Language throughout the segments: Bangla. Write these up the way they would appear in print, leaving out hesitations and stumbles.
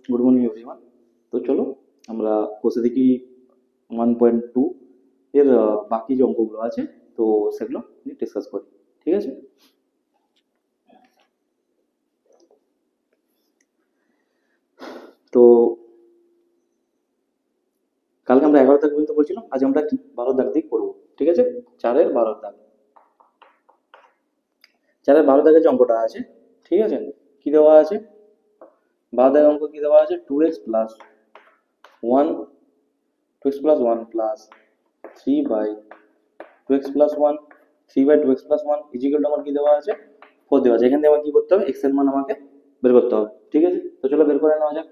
Good morning everyone. তো চলো আমরা বসে দেখি 1.2 এর বাকি যে অঙ্কগুলো আছে তো সেগুলো নিয়ে ডিসকাস করি। ঠিক আছে, তো কালকে আমরা 11 দাগ পর্যন্ত পড়ছিলাম, আজ আমরা কি 12 দাগ দিয়ে করবো। ঠিক আছে, 4-12 দাগ, 4-12 দাগের যে অঙ্কটা আছে, ঠিক আছে, কি দেওয়া আছে? 12 দাগের অঙ্ক কি দেওয়া আছে? 2x plus 1, 2x plus 1 plus 3 by 2x plus 1, 3 by 2x plus 1 equal to আমার কি দেওয়া আছে? 4 দেওয়া আছে। এখান থেকে আমার কি করতে হবে? x এর মান আমাকে বের করতে হবে। ঠিক আছে, তো চলো বের করে নেওয়া যাক।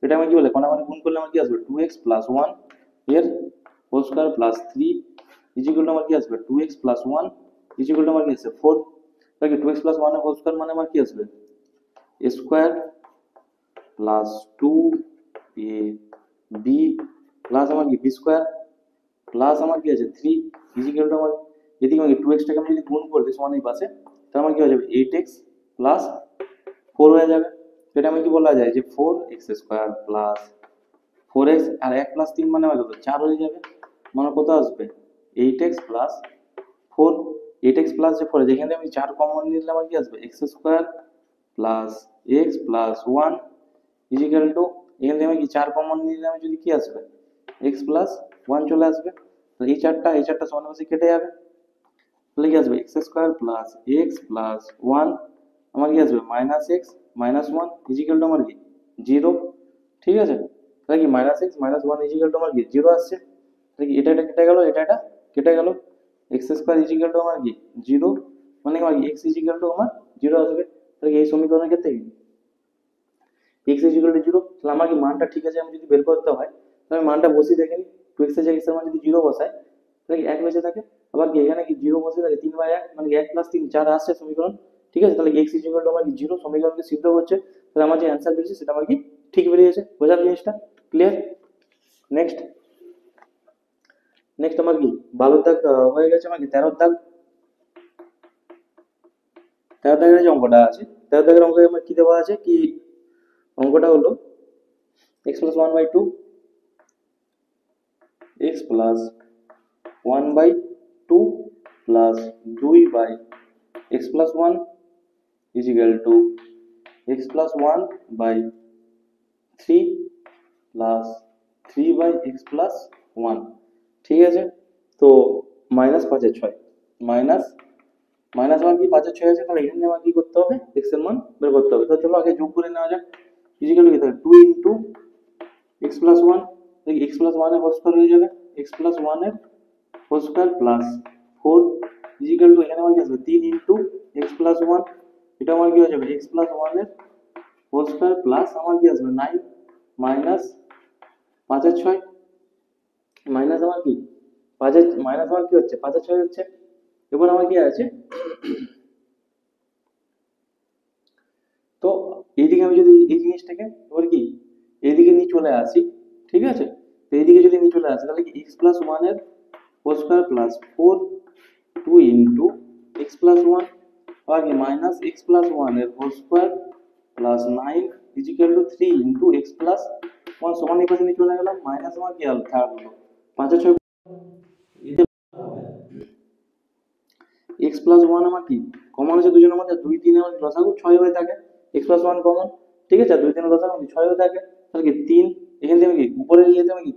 এটা আমি কি বলে কোনাকুনি গুণ করলে আমার কি আসবে? 2x প্লাস 1 এর whole square plus 3 equal to আমার কি আসবে? 2x প্লাস 1 ইজিক্যাল টু আমার কি আসবে? 4। তাহলে 2x প্লাস 1 এর হোল স্কয়ার মানে আমার কি আসবে? a square plus 2ab plus আমার কি b স্কয়ার প্লাস আমার কি আছে 3 ইজিক্যাল টু আমার এদিকে আমি 2x টাকে আমি যদি গুণ করলে সমান এই পাশে, তাহলে আমার কি হয়ে যাবে? 8x প্লাস 4 হয়ে যাবে। এটা আমি কি বলা যায় যে 4x স্কয়ার প্লাস 4x আর 1 প্লাস 3 মানে আমার কত? 4 হয়ে যাবে। মানে কত আসবে? 8x plus 4। 8x প্লাস যে 4 যেখানে আমি 4 কমন নিলে আমার কি আসবে? x square plus x plus 1 equal to এখান থেকে আমি কি 4 কমন নিলে আমি যদি কি আসবে? x প্লাস 1 চলে আসবে। তো এই চারটা সমানুপাতিক কেটে যাবে, তাহলে কি আসবে? x square plus x plus 1 আমার কি আসবে? Minus x minus 1 equal to আমার কি 0। ঠিক আছে, তাহলে কি minus x minus 1 equal to আমার কি 0 আসছে। তাহলে কি এটা কেটে গেল, এটা কেটে গেল। x স্কয়ার ইজিক্যাল টু আমার কি 0, মানে আমার কি x ইজিক্যাল টু আমার 0 আসবে। তাহলে কি এই সমীকরণের ক্ষেত্রে কি x ইকুয়াল টু 0, তাহলে আমার কি মানটা ঠিক আছে আমি যদি বের করতে হয় তাহলে আমি মানটা বসিয়ে দেখে নিই। 2x এর জায়গায় x এর মান যদি 0 বসাই তাহলে কি 1 বেঁচে থাকে। আবার কি এখানে কি 0 বসে থাকে 3/1 মানে কি 1 প্লাস 3 4 আসছে সমীকরণ। ঠিক আছে, তাহলে x ইকুয়াল টু আমার কি 0 সমীকরণকে সিদ্ধ করছে। তাহলে আমার যে অ্যানসার বেরিয়েছে সেটা আমার কি ঠিক বেরিয়েছে। বোঝার জিনিসটা ক্লিয়ার? নেক্সট নেক্সট আমার কি 12 দাগ হয়ে গেছে। আমার কি 13 দাগ, 13 দাগের যে অঙ্কটা আছে 13 দাগের অঙ্কে আমার কি দেওয়া আছে? কি অঙ্কটা হলো x plus 1 by 2 x plus 1 by 2 plus 2 by x plus 1 is equal to x plus 1 by 3 plus 3 by x plus 1। ঠিক আছে, তো মাইনাস 5/6 মাইনাস মাইনাস মান কি 5/6 আছে, তাহলে এখানে আমার কি করতে হবে? x এর মান বের করতে হবে। তো চলো আগে যোগ করে নেওয়া যাক। ইজিক্যাল কি তাহলে 2 ইনটু x plus 1, দেখি x plus 1 এর হোল স্কয়ার হয়ে যাবে। x plus 1 এর whole square plus 4 equal to এখানে আমার কি আসবে? 3 ইনটু x plus 1, এটা আমার কি হয়ে যাবে? x plus 1 এর হোল স্কয়ার প্লাস আমার কি আসবে? 9 মাইনাস 5/6 মাইনাস আমার কি 5 এর মাইনাস আমার কি হচ্ছে? 5/6 হচ্ছে। এবার আমার কি আছে? তো এইদিকে আমি যদি এই জিনিসটাকে এবার কি এইদিকে নিয়ে চলে আসি, ঠিক আছে, তো এইদিকে যদি নিয়ে চলে আসি তাহলে কি x plus 1 এর whole square plus 4 2 into x plus 1 আর কি মাইনাস x plus 1 এর whole square plus 9 equal to 3 into x plus 1 সমান এই পাশে নিয়ে চলে গেলাম। মাইনাস আমার কি থাকলো 5/6 x plus 1 আমার কি কমন আছে দুজনের মধ্যে 2 3 এর লসাগু 6 হয়ে থাকে। x plus 1 কমন, ঠিক আছে, 2 3 এর লসাগু 6 হয়ে থাকে। তাহলে কি 3 এখান থেকে কি উপরে গিয়ে আমি কি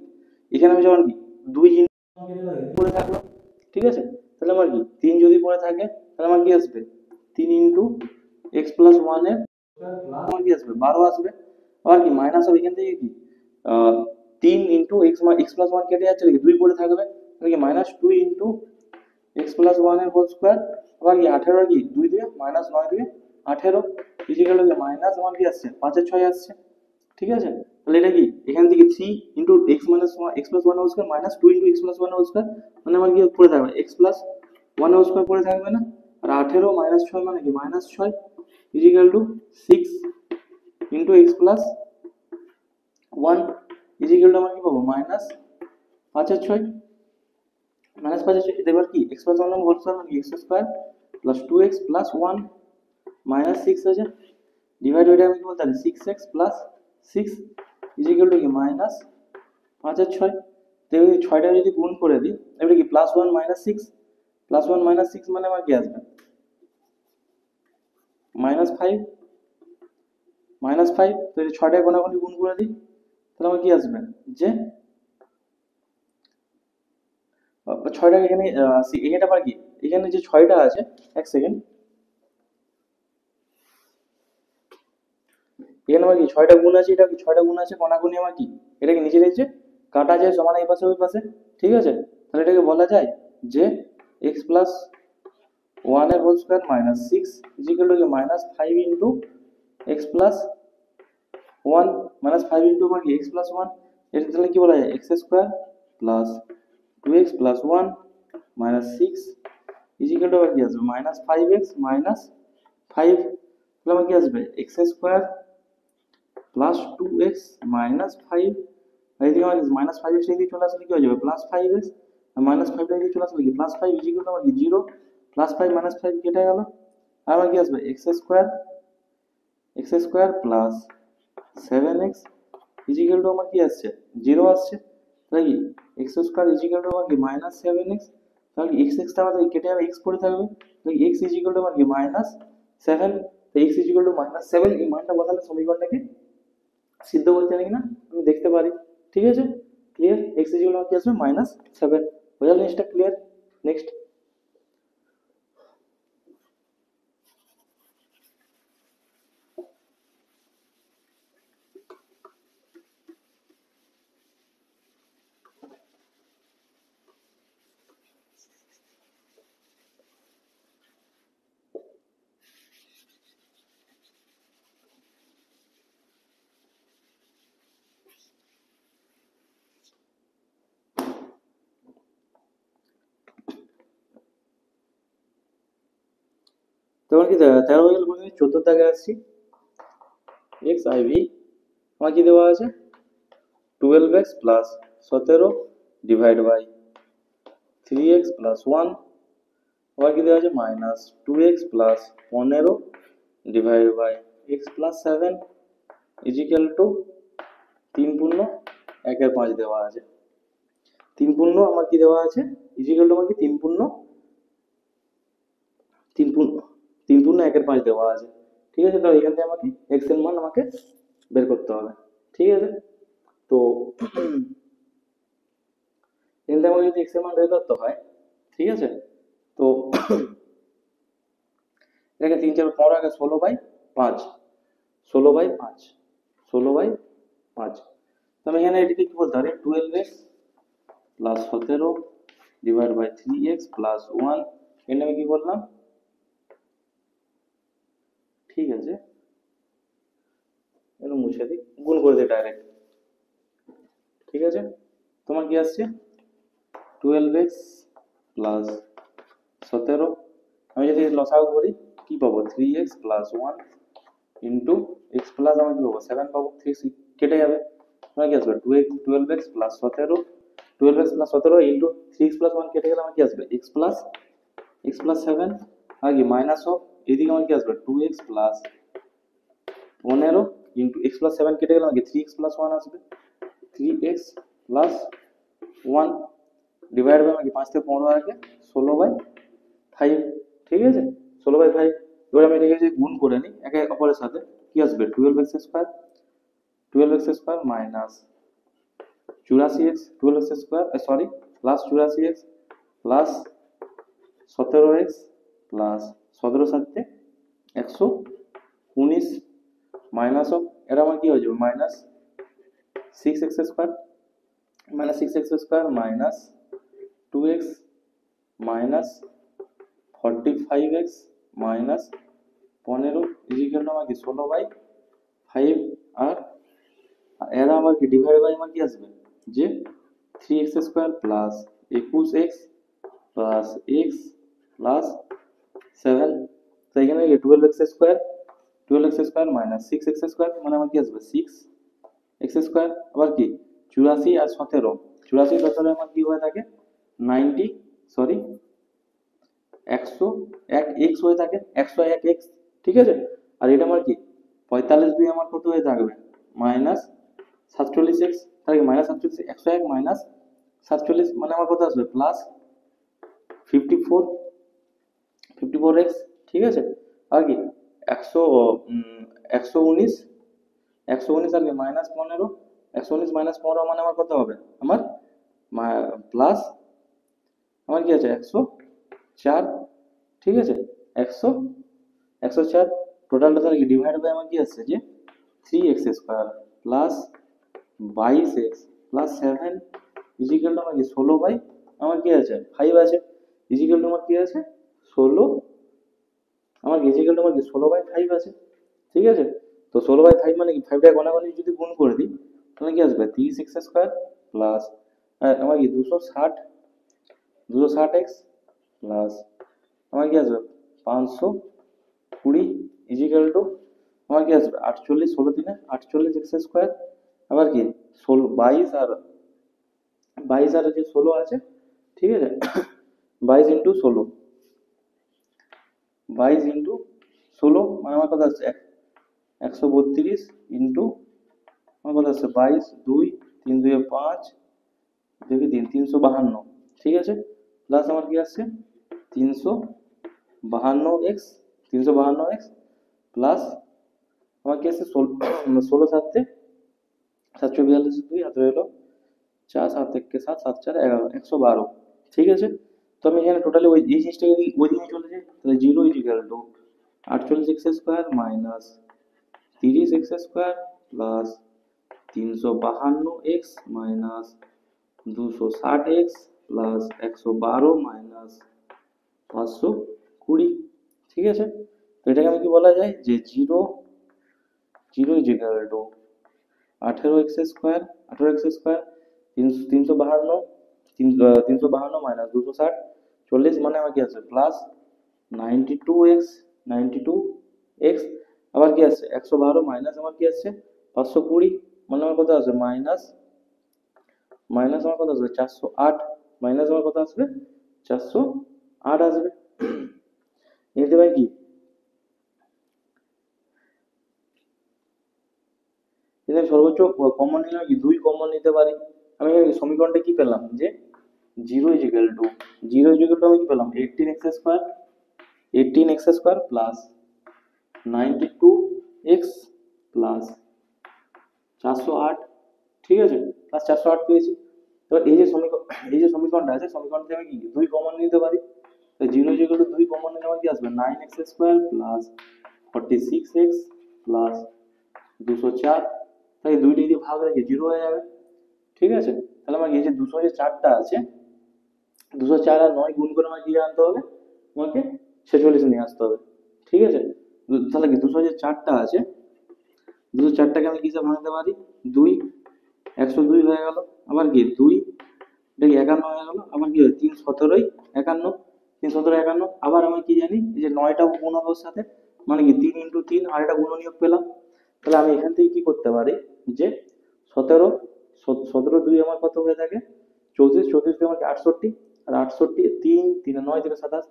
এখানে আমি যখন কি 2 পড়ে থাকলো, ঠিক আছে, তাহলে আমার কি 3 যদি পড়ে থাকে তাহলে আমার কি আসবে? 3 ইনটু x plus 1 এর আমার কি আসবে? 12 আসবে। আবার কি মাইনাস হবে এখান থেকে কি 3 ইনটু x plus 1 কেটে যাচ্ছে, 2 পড়ে থাকবে। তাহলে কি মাইনাস 2 ইনটু x plus 1 এর হোল স্কয়ার আবার কি 18 কি 2 দিয়ে মাইনাস 9 দিয়ে 18 ইজিক্যাল টু মাইনাস আমার কি আসছে? 5/6 আসছে। ঠিক আছে, তাহলে এটা কি এখান থেকে 3 into x minus 1 x plus 1 whole square minus 2 into x plus 1 whole square মানে আমার কি পড়ে থাকবে? x plus 1 হোল স্কয়ার পড়ে থাকবে না। আর 18 মাইনাস 6 মানে কি minus 6 equal to 6 into x plus 1 equal to আমার কি পাবো? মাইনাস 5/6 মাইনাস 5/6 এবার কি x plus 1 হোল স্কয়ার মানে x square plus 2x plus 1 minus 6 আছে ডিভাইড বাই আমি কি বলতে পারি 6x plus six equal to কি মাইনাস 5 আর 6। তো এই 6টা যদি গুণ করে দিই এবারে কি প্লাস 1 মাইনাস 6, প্লাস 1 মাইনাস 6 মানে আমার কি আসবে মাইনাস 5, মাইনাস 5। তো এই 6টায় কোনাকুনি গুণ করে দিই তাহলে আমার কি আসবে যে 6টা এখানে এখানে আবার কি এখানে যে 6টা আছে এক সেকেন্ড, এখানে আমার কি 6টা গুণ আছে, এটা কি 6টা গুণ আছে কোনাকুনি আমার কি এটা কি নিচে রয়েছে কাটা যায় সমান এই পাশে ওই পাশে, ঠিক আছে। তাহলে এটাকে বলা যায় যে x প্লাস 1 এর whole square minus 6 equal to minus 5 into x plus 1 minus 5 into আমার কি x প্লাস 1, এটা তাহলে কি বলা যায় x square plus 2x plus 1 minus 6 equal two কি আসবে মাইনাস 5x মাইনাস 5। তাহলে আমার কি আসবে x square plus 2x minus 5, এইদিকে আমার মাইনাস 5x এদিকে চলে আসলে কি হয়ে যাবে প্লাস 5x, আর মাইনাস 5 এদিকে চলে আসলে কি প্লাস 5 ইকুয়াল টু আমার কি 0, প্লাস 5 মাইনাস 5 কেটে গেল, আর আমার কি আসবে x square plus 7x equal to আমার কি আসছে 0 আসছে, তাহলে কি x স্কয়ার ইকুয়াল টু আমার কি মাইনাস 7x, তাহলে x টা আমাদের কেটে যাবে x পড়ে থাকবে, তাহলে x ইকুয়াল টু আমার কি মাইনাস 7। তো x ইকুয়াল টু মাইনাস 7 এই মানটা বসালে সমীকরণটাকে সিদ্ধ করতে নাকি না আমি দেখতে পারি, ঠিক আছে। ক্লিয়ার, x ইকুয়াল টু কি আসবে মাইনাস 7, হয়ে গেল জিনিসটা ক্লিয়ার। নেক্সট তোমার কি 13 হয়ে গেল, 14 দাগে আসছি এক্স আইভি আমার কি দেওয়া আছে 12x plus 17 divide by 3x plus 1, আবার কি দেওয়া আছে minus 2x plus 15 divide by x plus 7 equal to 3 পূর্ণ 1/5 দেওয়া আছে। 3 পূর্ণ আমার কি দেওয়া আছে ইজিক্যাল টু আমার কি 3 পূর্ণ 1/5 দেওয়া আছে, ঠিক আছে। তাহলে এখান থেকে আমাকে x এর মান আমাকে বের করতে হবে, ঠিক আছে। তো এখান থেকে আমাকে যদি x এর মান বের করতে হয়, ঠিক আছে, তো এটাকে 3 4 15 আগে 16/5, 16/5, 16/5। তো আমি এখানে এটাকে কি বলতে পারি 12x plus 17 divide by 3x plus 1, এখানে আমি কি করলাম, ঠিক আছে এটা মুছে দিই, গুণ করে দিই ডাইরেক্ট, ঠিক আছে। তোমার কি আসছে 12x প্লাস 17, আমি যদি লসাগু করি কি পাবো 3x plus 1 into x plus আমি কি পাবো 7 পাবো, 3 কেটে যাবে, আমার কি আসবে 12x plus 17, 12x plus 17 into 3x plus 1 কেটে গেলে আমার কি আসবে x প্লাস 7, আর কি মাইনাস অফ এদিকে আমার কি আসবে 2x plus 15 into x plus 7 কেটে গেলে আমাকে 3x প্লাস 1 আসবে, 3x প্লাস 1 ডিভাইড বাই আমাকে 5 থেকে 15 আগে 16/5, ঠিক আছে 16/5। এবার আমি এটাকে যদি গুণ করে নিই একে অপরের সাথে কি আসবে 12x square minus 84x 12x square sorry plus 84x plus 17x plus 17 সাথে 119 মাইনাস অফ এটা আমার কি হয়ে যাবে minus 6x square minus 2x minus 45x minus 15 equal to আমার কি 16/5, আর এরা আমার কি ডিভাইড বাই আমার কি আসবে যে 3x square plus 21x plus x plus 7। তো এখানে 12x square minus 6x square মানে আমার কি আসবে 6x স্কয়ার, আবার কি 84 আর 17, 84 17 আমার কি হয়ে থাকে 90 সরি 101x হয়ে থাকে 101x, ঠিক আছে। আর এটা আমার কি 45 2 আমার কত হয়ে থাকবে মাইনাস 47x, তাহলে মাইনাস 47, 101 মাইনাস 47 মানে আমার কত আসবে প্লাস 54x, ঠিক আছে। আর কি 119 আর কি মাইনাস 15, 119 মাইনাস 15 মানে আমার কত হবে, আমার প্লাস আমার কি আছে 104, ঠিক আছে। 104 টোটালটা তাহলে কি ডিভাইড বাই আমার কি আসছে যে 3x² plus 22x plus 7 equal to আমার কি 16 বাই আমার কি আছে 5 আছে, ইজিক্যাল টু আমার কি আছে 16, আমার ইজিক্যাল টু আমার কি 16 বাই 5 আছে, ঠিক আছে। তো 16 বাই 5 মানে কি 5টা গণাগণি যদি গুণ করে দিই তাহলে কি আসবে 30x² প্লাস আমার কি 260x প্লাস আমার কি আসবে 520 ইজিক্যাল টু আমার কি আসবে 48, 16 দিনে 48x², আবার কি 16 22 আর যে 16 আছে, ঠিক আছে। 22 ইন্টু 16, 22 ইন্টু 16 মানে আমার কথা আসছে 132 ইন্টু আমার কথা আসছে 22, 2 3 2 5 দেখি 352, ঠিক আছে। প্লাস আমার কি আসছে 352x প্লাস আমার কি আসছে 16 7 742, 2 হাতে হলো 4 7 1 7 7 4 11 112, ঠিক আছে। তো আমি এখানে টোটালি ওই এই জিনিসটাকে যদি ওই দিকে চলে যাই তাহলে 0 equal to 48x² minus 30x² plus 352x minus 260x plus 112 minus 520, ঠিক আছে। তো এটাকে আমি কি বলা যায় যে 0 ইজিক্যাল টু 18x² 352 মাইনাস 260 40 মানে আমার কি আছে প্লাস 92x আবার কি আছে 112 মাইনাস আমার কি আছে 520 মানে আমার কত আছে মাইনাস আমার কত আসবে 408, মাইনাস আমার কত আসবে 408 আসবে। এতে ভাই কি এখানে সর্বোচ্চ কমন নিলাম কি 2 কমন নিতে পারি। আমি এখানে সমীকরণটা কি পেলাম যে 0 ইজিক্যাল টু আমি কি পেলাম 18x² প্লাস 92x প্লাস 408, ঠিক আছে, প্লাস 408 পেয়েছি। এবার এই যে সমীকরণটা আছে সমীকরণ থেকে আমি কি 2 কমন নিতে পারি, তো 0 ইজিক্যাল টু 2 কমন নিলে আমার কি আসবে 9x² প্লাস 46x প্লাস 204, তাই 2 দিয়ে ভাগ রেখে 0 হয়ে যাবে, ঠিক আছে। তাহলে আমার এই যে 204টা আছে 204 আর 9 গুণ করে আমাকে কি আনতে হবে, আমাকে 46 নিয়ে আসতে হবে, ঠিক আছে। তাহলে কি 204টা আছে 204টাকে আমি কিসে ভাঙতে পারি 2, 102 হয়ে গেল, আবার কি 2 এটা কি 51 হয়ে গেল, আবার কি 3 17 51, 3 17 51, আবার আমি কি জানি এই যে 9টা গুণ হবে ওর সাথে মানে কি 3 ইন্টু 3 আর এটা গুণনীয়ক পেলাম। তাহলে আমি এখান থেকে কি করতে পারি যে 17 2 আমার কত হয়ে থাকে 34, 34 দিয়ে আমাকে 68 আর 68 3 3 9 3 27,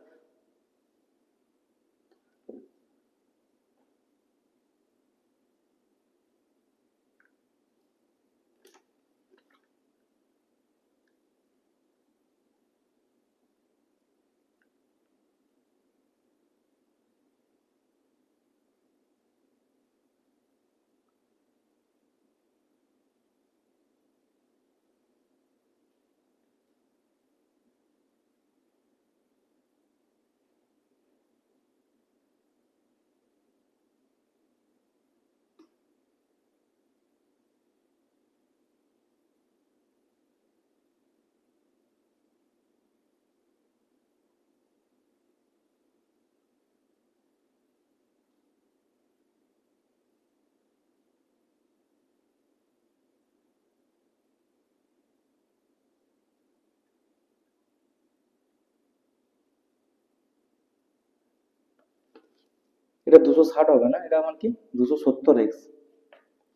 এটা 260 হবে না, এটা আমার কি 270x,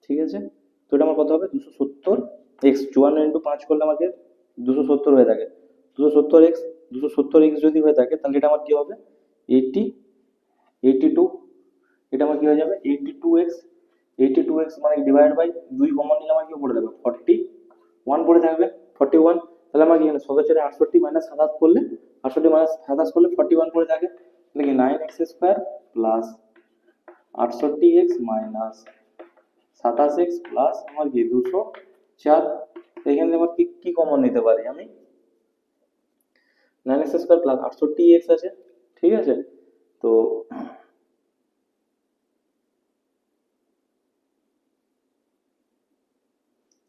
ঠিক আছে। তো এটা আমার কত হবে 270x, 54 ইন্টু 5 করলে আমাকে 270 হয়ে থাকে, 270x 270x যদি হয়ে থাকে তাহলে এটা আমার কি হবে 82, এটা আমার কি হয়ে যাবে 82x 82x মানে ডিভাইড বাই 2 কমন নিলে আমার কি পড়ে যাবে 41 পড়ে থাকবে 41। তাহলে আমার কি এখানে 67 68 মাইনাস 27 করলে 68 মাইনাস 27 করলে 41 পড়ে থাকে। তাহলে কি 9x square plus 68x minus 27x plus আমার কি 204। এখানে আমার কি কি কমন নিতে পারি আমি 9x স্কয়ার প্লাস 68x আছে, ঠিক আছে। তো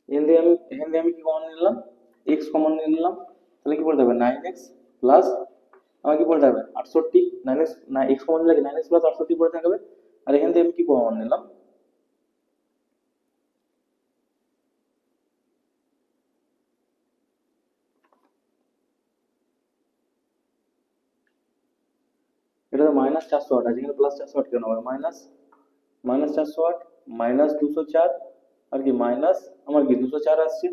এখান দিয়ে আমি কি কমন নিলাম x কমন নিলাম। তাহলে কি পড়ে যাবে 9x প্লাস আমার কি পড়ে যাবে 68 9x না x কমন নিলে 9x প্লাস 68 পড়ে থাকবে। আর এখান থেকে আমি কি কমন নিলাম এটা তো -408 আছে, এখানে +408 কেন হবে -408 -204 আর কি মাইনাস আমার কি 204 আসছে,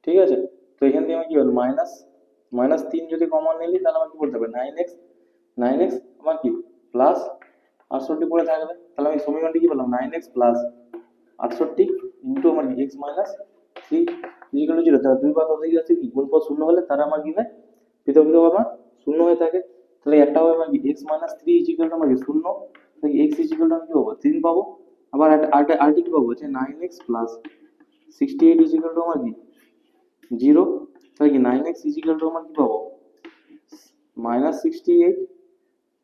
ঠিক আছে। তো এখান থেকে আমি কি হল -3 যদি কমন নিলি তাহলে আমার কি করতে হবে 9x আমার কি প্লাস 68 পড়ে থাকবে। তাহলে আমি সমীকরণটি কি পেলাম 9x প্লাস 68 ইন্টু আমার কি x মাইনাস 3 ইকুয়াল টু 0। তাহলে দুই পাত হয়ে যাচ্ছে কি গুণফল শূন্য হলে তারা আমার কি হয় পৃথক পৃথক আমার শূন্য হয়ে থাকে। তাহলে একটা হবে আমার কি x মাইনাস 3 ইকুয়াল টু আমার কি শূন্য, তাহলে x ইকুয়াল টু আমি কি পাবো 3 পাবো। আবার আরটি কি পাবো যে 9x প্লাস 68 ইকুয়াল টু আমার কি 0। তাহলে কি 9x ইকুয়াল টু আমার কি পাবো -68,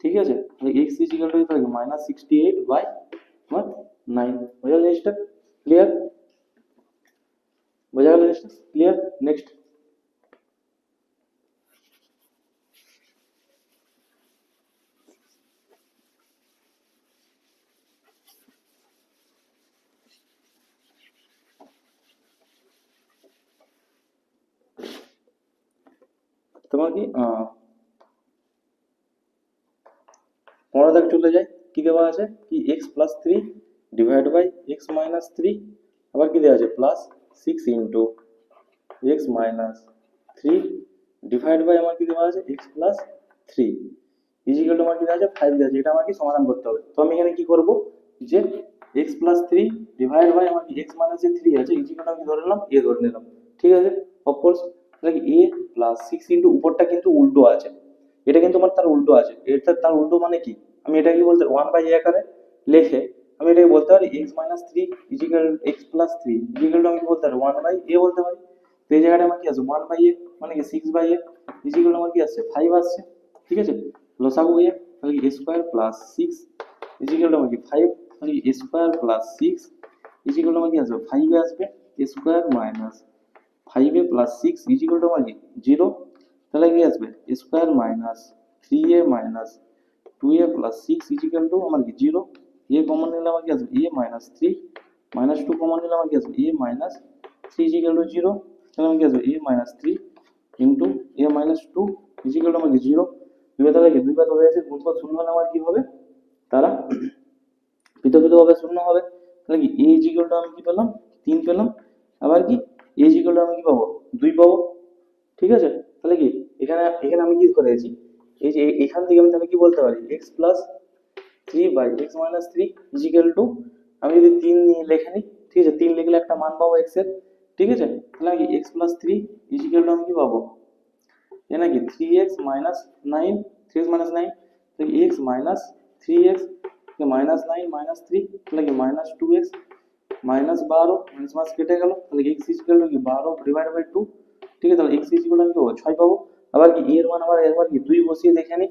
ঠিক আছে। তাহলে x ইকুয়াল টু থাকে -68 বাই আমার 9। বোঝা গেল জিনিসটা ক্লিয়ার? বোঝা গেল জিনিসটা ক্লিয়ার? নেক্সট তোমার কি 15 দাগ চলে যায় কি দেওয়া আছে কি x plus 3 divide by x minus 3 আবার কি দেওয়া আছে plus 6 into x minus 3 divide by আমার কি দেওয়া আছে x প্লাস 3 ইজিক্যাল টু আমার কি দেওয়া আছে 5 দেওয়া আছে। এটা আমাকে সমাধান করতে হবে। তো আমি এখানে কি করব যে x প্লাস 3 ডিভাইড বাই আমার কি x মাইনাস যে 3 আছে ইজিক্যাল টু আমি ধরে নিলাম a ধরে নিলাম, ঠিক আছে। অফকোর্স তাহলে কি a প্লাস 6 ইন্টু উপরটা কিন্তু উল্টো আছে, এটা কিন্তু আমার তার উল্টো আছে। এটা তার উল্টো মানে কি আমি এটা কি বলতে 1 বাই a আকারে লিখে আমি এটাকে বলতে পারি x minus 3 equal x plus 3 equal to আমি কি বলতে পারি 1 বাই a বলতে পারি। তো এই জায়গাটা আমার কি আছে 1 বাই a মানে কি 6 বাই a ইজিক্যাল টু আমার কি আসছে 5 আসছে, ঠিক আছে। লসাগু a তাহলে কি a square plus 6 equal to আমার কি 5 তাহলে কি a square plus 6 equal to আমার কি আসবে 5 এ আসবে a square minus 5a plus 6 equal to আমার কি 0। তাহলে কি আসবে a square minus 3a minus 2a plus 6 equal to আমার কি 0। a কমন নিলে আমার কি আসবে a মাইনাস 3 মাইনাস 2 কমন নিলে আমার কি আসবে a মাইনাস 3 ইজিক্যাল টু 0। তাহলে আমার কি আসবে a minus 3 into a minus 2 equal to আমার কি 0। দুই তাহলে কি দুই পাত হয়ে যাচ্ছে গুণফল শূন্য হলে আমার কি হবে তারা পৃথক পৃথক ভাবে শূন্য হবে। তাহলে কি a ইজিক্যাল টু আমি কি পেলাম 3 পেলাম, আবার কি a ইজিক্যাল টু আমি কি পাবো 2 পাবো, ঠিক আছে। তাহলে কি এখানে এখানে আমি কি করেছি এই যে এখান থেকে আমি তাহলে কি বলতে পারি x plus 3 by x minus 3 equal to আমি যদি 3 নিয়ে লিখে নিই, ঠিক আছে। 3 লিখলে একটা মান পাবো x এর, ঠিক আছে। তাহলে কি x প্লাস 3 ইজিক্যাল টু আমি কি পাবো এ নাকি 3x মাইনাস 9 3x মাইনাস 9 তাহলে x minus 3x minus 9 minus 3 তাহলে কি minus 2x minus 12 minus minus কেটে গেল তাহলে x ইকুয়াল টু কি 12 ডিভাইড বাই 2, ঠিক আছে। তাহলে x ইকুয়াল টু আমি পাবো 6 পাবো। আবার কি এর মান আবার একবার কি 2 বসিয়ে দেখে নিই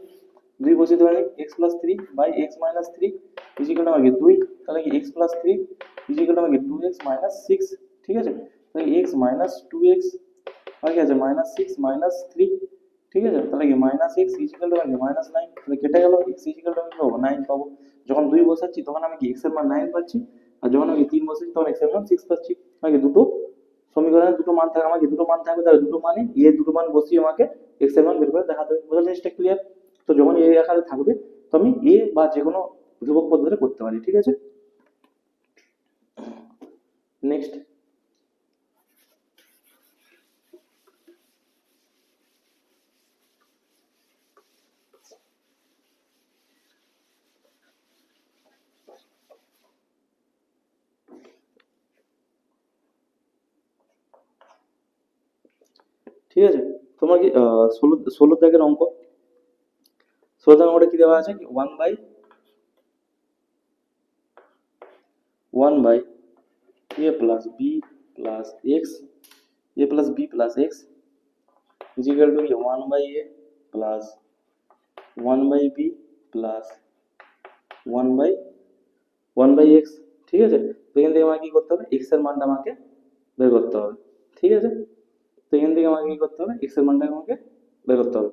2 বসিয়ে দেওয়া x plus 3 by x minus 3 equal to আমার কি 2 তাহলে কি x প্লাস 3 ইকুয়াল টু আমার কি 2x মাইনাস 6, ঠিক আছে। তাহলে x মাইনাস 2x আর কি আছে মাইনাস 6 মাইনাস 3, ঠিক আছে। তাহলে কি মাইনাস x ইকুয়াল টু কি মাইনাস 9 তাহলে কেটে গেল x ইকুয়াল টু আমি পাবো 9 পাবো। যখন 2 বসাচ্ছি তখন আমি কি x এর মান 9 পাচ্ছি, আর যখন আমি 3 বসাচ্ছি তখন x এর মান 6 পাচ্ছি। আমাকে দুটো সমীকরণে দুটো মান থাকে আমাকে দুটো মান থাকবে তাহলে দুটো মানে a দুটো মান বসিয়ে আমাকে x এর মান বের করে দেখাতে হবে। বোঝা জিনিসটা ক্লিয়ার? তো যখন a আকারে থাকবে তো আমি a বা যে কোনো ধ্রুবক পদ্ধতিতে করতে পারি, ঠিক আছে। নেক্সট ঠিক আছে। তোমার কি 16 দাগের অঙ্ক, 16 দাগের অঙ্কটা কি দেওয়া আছে কি 1 by a plus b plus x, a plus b plus x is equal to 1 by a plus 1 by b plus 1 by x। ঠিক আছে, তো এখান থেকে আমাকে কি করতে হবে, x এর মানটা আমাকে বের করতে হবে। ঠিক আছে, তো এখান থেকে আমাকে কি করতে হবে, x এর মানটা আমাকে বের করতে হবে।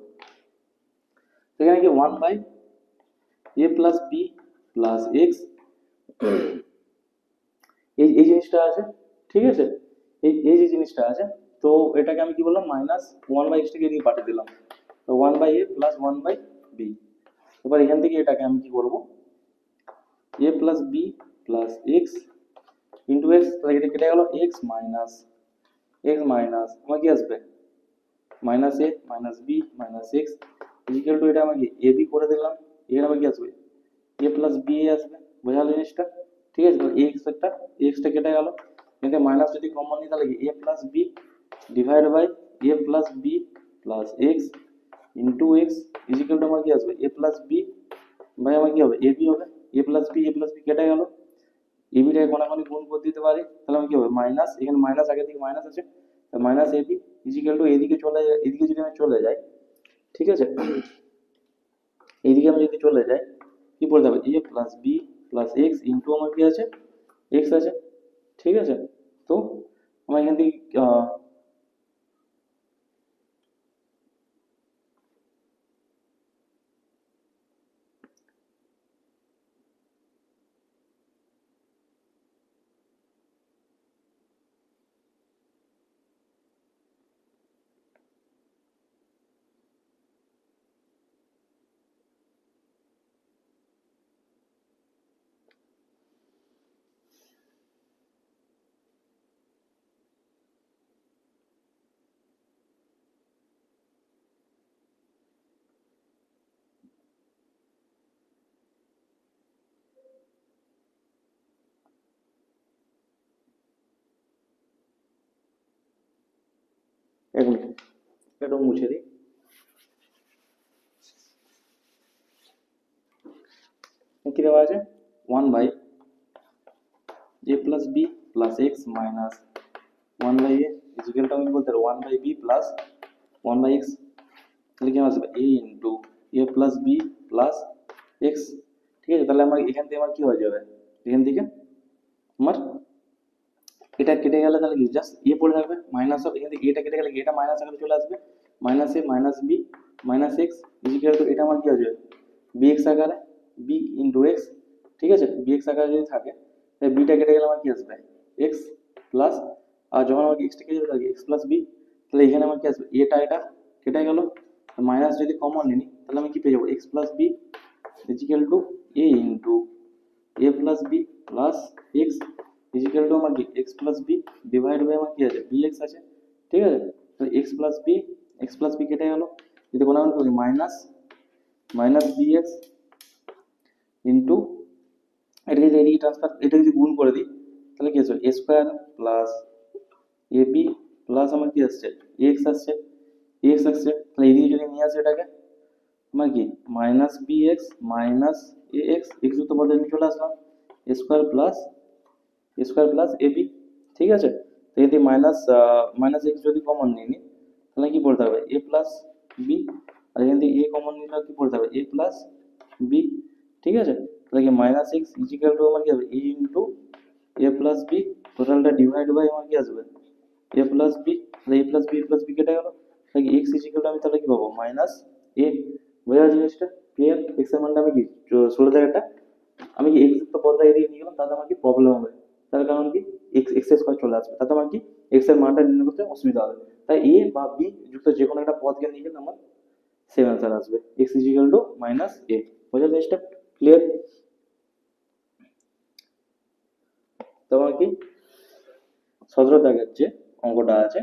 এখানে কি 1 by a plus b plus x, এই জিনিসটা আছে। ঠিক আছে, এই যে জিনিসটা আছে, তো এটাকে আমি কি বললাম, -1/x টাকে এদিকে পাঠিয়ে দিলাম, তো 1/a প্লাস 1/b। এবার এখান থেকে এটাকে আমি কি করব, a plus b plus x into x, তাহলে এটা কেটে গেল x মাইনাস আমার কি আসবে minus a minus b minus x equal to, এটা আমাকে ab করে দিলাম, এখানে আবার কি আসবে a প্লাস b আসবে, বোঝা গেল জিনিসটা। ঠিক আছে, তাহলে x টা কেটে গেল, এখানে মাইনাস যদি কমন নিই তাহলে a plus b divide by a plus b plus x into x equal to আমার কি আসবে a প্লাস b বাই আমার কি হবে ab হবে, a প্লাস b কেটে গেল, ab টাকে কোনাকুনি গুণ করে দিতে পারি, তাহলে আমার কি হবে মাইনাস, এখানে মাইনাস আগে থেকে মাইনাস আছে, মাইনাস ab ইকুয়াল টু এদিকে যদি আমি চলে যাই, ঠিক আছে, এইদিকে আমি যদি চলে যাই কি বলতে হবে a plus b plus x into আমার কি আছে x আছে। ঠিক আছে, তো আমরা এখান থেকে এক মিনিট এটা মুছে দিই। কি দেওয়া আছে 1/a plus b plus x minus 1/a equal to আমি বলতে পারি 1/b প্লাস 1/x, তাহলে কি আসবে a into a plus b plus x। ঠিক আছে, তাহলে আমার এখান থেকে আমার কি হয়ে যাবে, এখান থেকে আমার এটা কেটে গেলে তাহলে কি জাস্ট এ পড়ে থাকবে, মাইনাস অফ এখান থেকে এটা কেটে গেলে এটা মাইনাস আকারে চলে আসবে, minus a minus b minus x equal to এটা আমার কি হয়ে যাবে bx আকারে b ইন্টু এক্স। ঠিক আছে, bx আকারে যদি থাকে তাহলে বিটা কেটে গেলে আমার কি আসবে x প্লাস, আর যখন আমার x টা কেটে যাবে তাহলে x প্লাস b, তাহলে এখানে আমার কি আসবে এটা কেটে গেল, মাইনাস যদি কমন নিই তাহলে আমি কি পেয়ে যাবো x plus b equal to a into a plus b plus x equal to আমার কি x plus b divide by আমার কি আছে bx আছে। ঠিক আছে, তাহলে x প্লাস b কেটে গেল, যদি কোনো আমি করি মাইনাস bx ইন্টু এটা যদি এদিকে ট্রান্সফার, এটা যদি গুণ করে দিই তাহলে কি আসবে a square plus ab plus আমার কি আসছে x আসছে, তাহলে এদিকে যদি নিয়ে আসে এটাকে আমার কি minus bx minus ax x যুক্ত পদে নিয়ে চলে আসলাম স্কয়ার প্লাস ab। ঠিক আছে, তো যদি মাইনাস x যদি কমন নিই তাহলে কি পড়তে হবে a প্লাস b, আর এখান থেকে a কমন নিলে কি পড়তে হবে a প্লাস b। ঠিক আছে, তাহলে কি মাইনাস x ইকুয়াল টু আমার কি হবে a into a plus b, টোটালটা ডিভাইড বাই আমার কি আসবে a প্লাস b, তাহলে a প্লাস b কেটে গেল, তাহলে কি x ইকুয়াল টু আমি তাহলে কি পাবো মাইনাস a। বোঝা জিনিসটা ক্লিয়ার, x এর মানটা আমি কি 16 জায়গাটা আমি কি x যুক্ত পদ এদিকে নিয়ে গেলাম, তাতে আমার কি প্রবলেম হবে, তার কারণ কি x স্কয়ার চলে আসবে, তাতে আমার কি x এর মানটা নির্ণয় করতে অসুবিধা হবে, তাই a বা b যুক্ত যে কোনো একটা পদকে নিয়ে গেলে আমার সেম অ্যান্সার আসবে x equal to minus a। বোঝা জিনিসটা ক্লিয়ার। তোমার কি 17 দাগের যে অঙ্কটা আছে,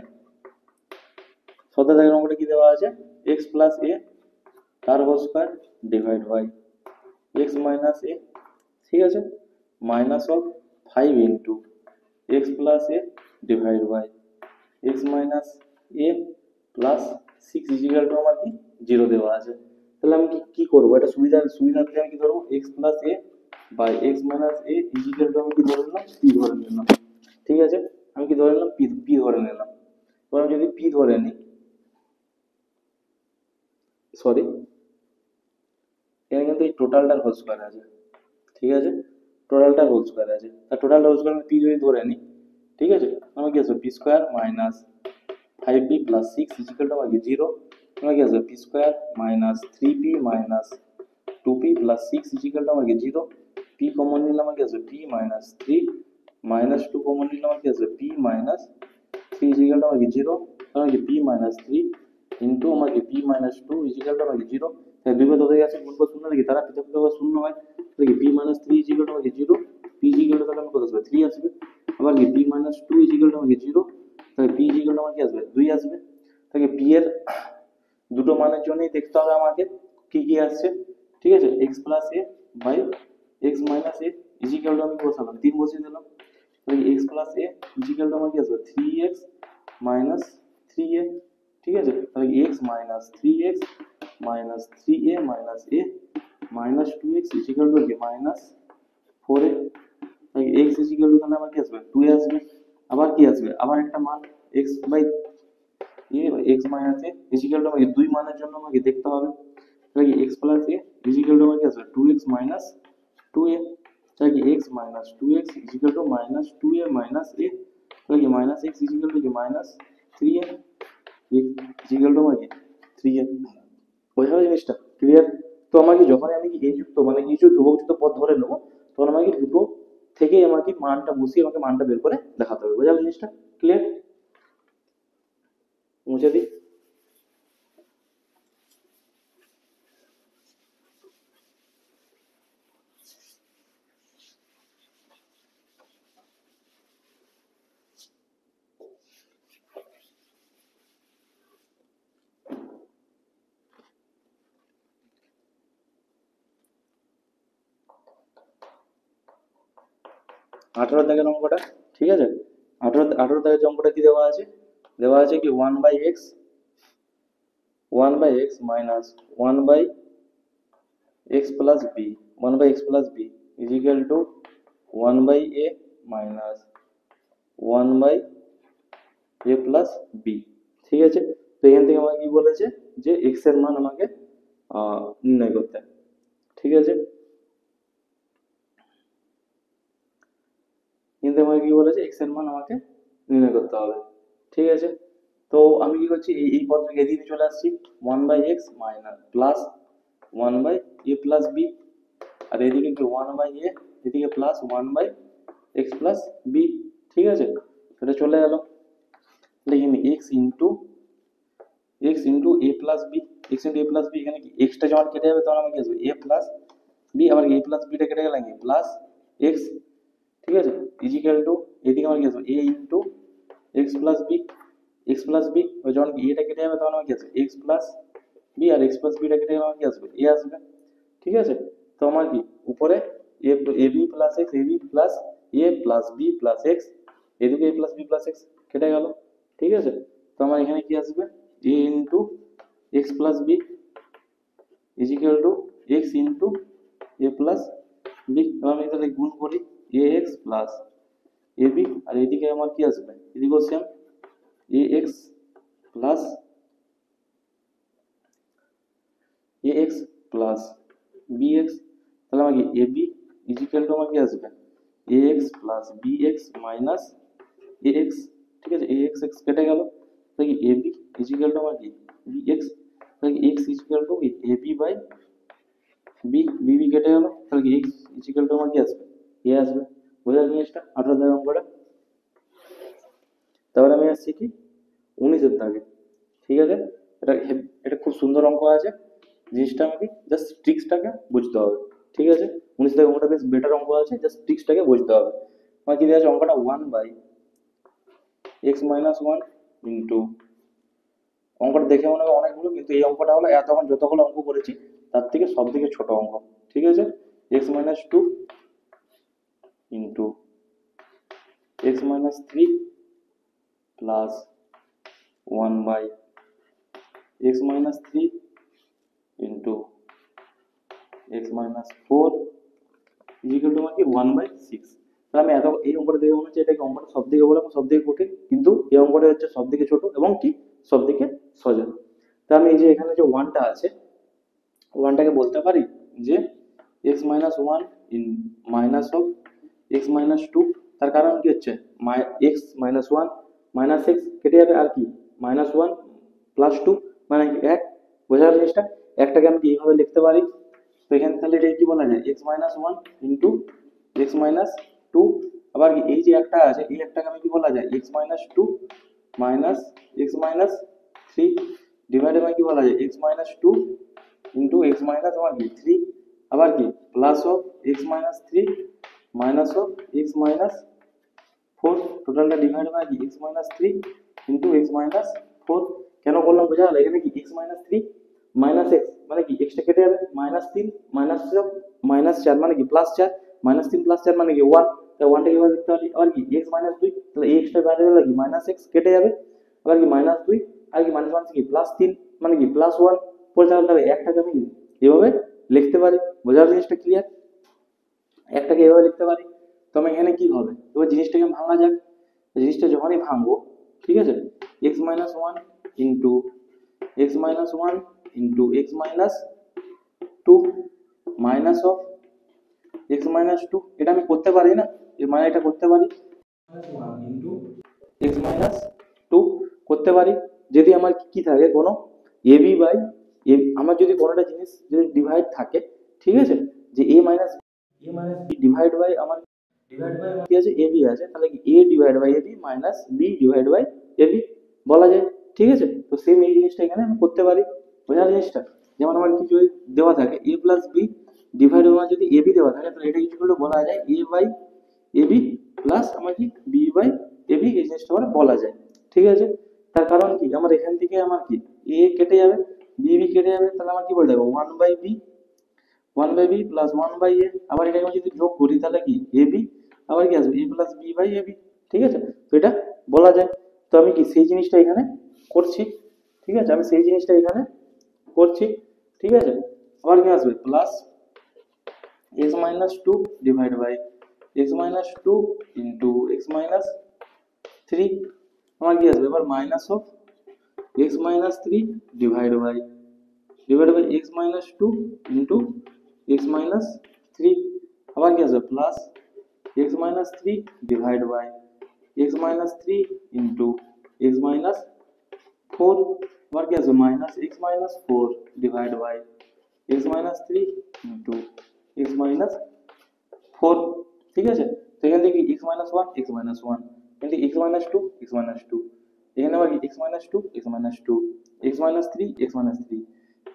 17 দাগের অঙ্কটা কি দেওয়া আছে x প্লাস a তার whole square divide by x minus a। ঠিক আছে, minus of 5 into x plus a divide by x minus a plus 6 equal to আমার কি 0 দেওয়া আছে। তাহলে আমি কি করবো, এটা সুবিধার্থে আমি কি ধরবো, x plus a by x minus a equal to আমি কি ধরে নিলাম, পি ধরে নিলাম। ঠিক আছে, আমি কি ধরে নিলাম, পি ধরে নিলাম। এবার আমি যদি পি ধরে নিই, সরি, এখানে কিন্তু এই টোটালটার হোল স্কোয়ার আছে। ঠিক আছে, টোটালটা হোল স্কোয়ার আছে, আর টোটালটা হোল স্কোয়ার পি যদি ধরে নিই, ঠিক আছে, আমার কি আসবে p square minus 5b plus 6 equal to আমার কি 0। আমার কি আসবে p square minus 3p minus 2p plus 6 equal to আমার কি 0। পি কমন নিলে আমার কি আসবে পি মাইনাস 3 মাইনাস 2 কমন নিলে আমার কি আসবে পি মাইনাস 3 ইজিক্যাল টু আমার কি 0। আমার কি পি মাইনাস 3 ইন্টু আমার কি পি মাইনাস 2 ইজিক্যাল টু আমার কি 0। তাই দুই পদ হয়ে গেছে, গুণফল শূন্য নাকি তারা পৃথক পৃথক শূন্য হয়। তাহলে কি পি মাইনাস 3 ইজিক্যাল টু আমার কি 0, পি ইজিক্যাল টু তাহলে আমার কত আসবে 3 আসবে। আবার কি পি মাইনাস 2 ইজিক্যাল টু আমার কি 0, তাহলে পি ইজিক্যাল টু আমার কি আসবে 2 আসবে। তাহলে পি এর দুটো মানের জন্যই দেখতে হবে আমাকে কি কি আসছে। ঠিক আছে, x plus a by x minus a equal to আমি বসালাম 3 বসিয়ে দিলাম। তাহলে x plus a equal to আমার কি আসবে 3x মাইনাস 3a। ঠিক আছে, তাহলে x minus 3x minus 3a minus a minus 2x equal to কি মাইনাস 4a। তাহলে x ইজিক্যাল টু তাহলে আমার কি আসবে 2 আসবে। আবার কি আসবে, আবার একটা মান x by x minus a equal to আমাকে দুই মানের জন্য আমাকে দেখতে হবে। তাহলে কি x plus a equal to আমাকে আসবে 2x মাইনাস 2a। তাহলে কি x minus 2x equal to minus 2a minus a। তাহলে কি মাইনাস x ইজিক্যাল টু কি মাইনাস 3a ইজিক্যাল টু আমাকে 3a। বোঝা গেল জিনিসটা, ক্লিয়ার? তো আমাকে যখন আমি কি a যুক্ত মানে কিছু ধ্রুবকযুক্ত পদ ধরে নেবো, তখন আমাকে দুটো থেকেই আমাকে মানটা বসিয়ে আমাকে মানটা বের করে দেখাতে হবে। বোঝা গেল জিনিসটা, ক্লিয়ার? মুছে দিই। আঠারো দাগের অঙ্কটা, ঠিক আছে, আঠারো দাগের যে অঙ্কটা কি দেওয়া আছে, দেওয়া আছে কি 1/x minus 1/x plus b, 1/x plus b equal to 1/a minus 1/a plus b. ঠিক আছে, তো এখান থেকে আমাকে কি বলেছে যে x এর মান আমাকে নির্ণয় করতে। ঠিক আছে, কিন্তু আমাকে কি বলেছে x এর মান আমাকে নির্ণয় করতে হবে। ঠিক আছে, তো আমি কি করছি, এই পদটাকে এদিকে চলে আসছি, 1/x minus plus 1/a plus B, আর এদিকে কি 1/a, এদিকে প্লাস 1/x প্লাস বি। ঠিক আছে, এটা চলে গেল। লিখে নি x into a plus b, x into a plus b, এখানে কি x টা যখন কেটে যাবে তখন আমার কি আসবে a প্লাস বি, আবার a প্লাস বিটা কেটে গেলে কি প্লাস x। ঠিক আছে, ইজিক্যাল টু এদিকে আমার কি আসবে a into x plus b, x plus b, যখন এটা কেটে যাবে তখন আমার কি আসবে x প্লাস বি, আর x প্লাস বিটা কেটে গেলে আমার কি আসবে a আসবে। ঠিক আছে, তো আমার কি উপরে a b plus x, a b plus a plus b plus x, এদিকে a plus b plus x কেটে গেল। ঠিক আছে, তো আমার এখানে কি আসবে a into x plus b equal to x into a plus b. আমি তাহলে গুণ করি a x plus a b, আর এদিকে আমার কি আসবে, এদিকেও same a x plus a x plus B x. তাহলে আমার কি এ বি ইজিক্যাল টু আমার কি আসবে A x plus B x minus A X. ঠিক আছে, এ এক্স এক্স কেটে গেল, তাহলে কি এ বি ইজিক্যাল টু আমার কি বি এক্স। তাহলে কি এক্স ইজিক্যাল টু কি A B by B, B B কেটে গেল, তাহলে কি এক্স ইজিক্যাল টু আমার কি আসবে এ আসবে। বোঝা গেল জিনিসটা, 18 দাগের অঙ্কটা। তারপরে আমি আসছি কি 19-এর দাগে। ঠিক আছে, এটা এটা খুব সুন্দর অঙ্ক আছে, জিনিসটা আমাকে জাস্ট ট্রিক্সটাকে বুঝতে হবে। ঠিক আছে, 19 দাগের অঙ্কটা বেশ বেটার অঙ্ক আছে, জাস্ট ট্রিক্সটাকে বুঝতে হবে। আমার কি দেওয়া আছে অঙ্কটা 1/x মাইনাস 1 ইন্টু, অঙ্কটা দেখে মনে হবে অনেকগুলো, কিন্তু এই অঙ্কটা হলো এতক্ষণ যতগুলো অঙ্ক করেছি তার থেকে সব থেকে ছোট অঙ্ক। ঠিক আছে, x minus 2 into x minus 3 plus 1/x x minus three into x minus four equal to আমার কি 1/6। তাহলে আমি এত এই অঙ্কটা দেখে মনে হচ্ছে এটাকে অঙ্কটা সব থেকে বড় এবং সব থেকে কঠিন, কিন্তু এই অঙ্কটা হচ্ছে সব থেকে ছোট এবং কি সব থেকে সহজ। তা আমি এই যে এখানে যে ওয়ানটা আছে ওয়ানটাকে বলতে পারি যে x minus one in minus of x minus two. তার কারণ কি হচ্ছে x minus one minus x কেটে যাবে আর কি মাইনাস ওয়ান প্লাস টু মানে এক। বোঝা গেল জিনিসটা? একটাকে আমি কি এইভাবে লিখতে পারি, তো এখানে তাহলে এটা কি বলা যায় x minus one into x minus two. আবার কি এই যে একটা আছে এই একটাকে আমি কি বলা যায় x minus two minus x minus three divided by কি বলা যায় x minus two into x minus আমার কি থ্রি। আবার কি plus of x minus three minus of x minus four টোটালটা ডিভাইড বাই কি x minus three into x minus four. কেন করলাম বোঝা গেল? এখানে কি x minus three minus x মানে কি এক্সটা কেটে যাবে মাইনাস তিন মাইনাস মাইনাস চার মানে কি প্লাস চার মাইনাস তিন প্লাস চার মানে কি ওয়ান। তাহলে ওয়ানটা কিভাবে লিখতে পারি আবার কি এক্স মাইনাস দুই তাহলে এই এক্সটা বাইরে গেলে কি মাইনাস এক্স কেটে যাবে আবার কি মাইনাস দুই আর কি মাইনাস ওয়ান কি প্লাস তিন মানে কি প্লাস ওয়ান পরে তাহলে একটাকে আমি এভাবে লিখতে পারি। বোঝার জিনিসটা ক্লিয়ার? একটাকে এভাবে লিখতে পারি। তো আমি এখানে কি হবে এবার জিনিসটাকে ভাঙা যাক। জিনিসটা যখনই ভাঙবো ঠিক আছে x minus one into x minus one into x minus two minus of x minus two এটা আমি করতে পারি না মানে এটা করতে পারি one into x minus two করতে পারি। যদি আমার কি থাকে কোনো এবি বাই আমার যদি কোনোটা জিনিস যদি ডিভাইড থাকে ঠিক আছে যে A minus B divide by আমার ডিভাইড বাই আমার কি আছে এবি আছে তাহলে কি A divide by AB minus B divide by AB বলা যায়। ঠিক আছে তো সেম এই জিনিসটা এখানে আমি করতে পারি। বোঝার জিনিসটা? যেমন আমার কি যদি দেওয়া থাকে এ প্লাস বি ডিভাইড আমার যদি এবি দেওয়া থাকে তাহলে এটা ইকুয়াল টু বলা যায় এ বাই এবি প্লাস আমার কি বি বাই এবি এই জিনিসটা আমার বলা যায়। ঠিক আছে তার কারণ কি আমার এখান থেকে আমার কি এ কেটে যাবে বি বি কেটে যাবে তাহলে আমার কি বলে যাবে one by B one by B plus one by A. আবার এটাকে আমি যদি যোগ করি তাহলে কি এ বি আবার কি আসবে A plus B by A B. ঠিক আছে তো এটা বলা যায়। তো আমি কি সেই জিনিসটা এখানে করছি। ঠিক আছে আমি সেই জিনিসটা এখানে করছি। ঠিক আছে আবার কি আসবে plus x minus two divide by x minus two into x minus three আমার কি আসবে এবার minus of x minus three divide by x minus two into x minus three আবার কি আসবে plus x minus three divide by x minus three into x minus four আবার কি আসবে minus x minus four divide by x minus three into x minus four. ঠিক আছে তো এখান থেকে x minus one x minus one এখান থেকে x minus two x minus two এখানে আবার কি x minus two x minus two x minus three x minus three